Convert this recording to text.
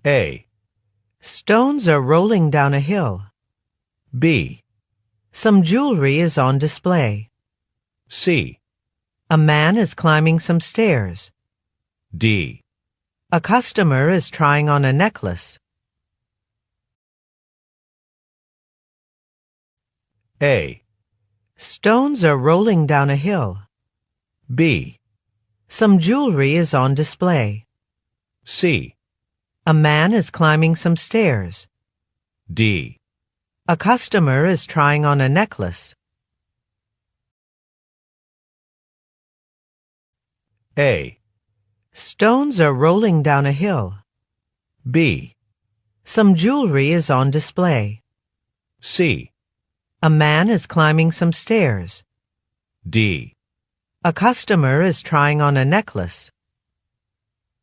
A. Stones are rolling down a hill. B. Some jewelry is on display. C. A man is climbing some stairs. D. A customer is trying on a necklace. A. Stones are rolling down a hill. B. Some jewelry is on display. C. A man is climbing some stairs. D. A customer is trying on a necklace. A. Stones are rolling down a hill. B. Some jewelry is on display. C. A man is climbing some stairs. D. A customer is trying on a necklace.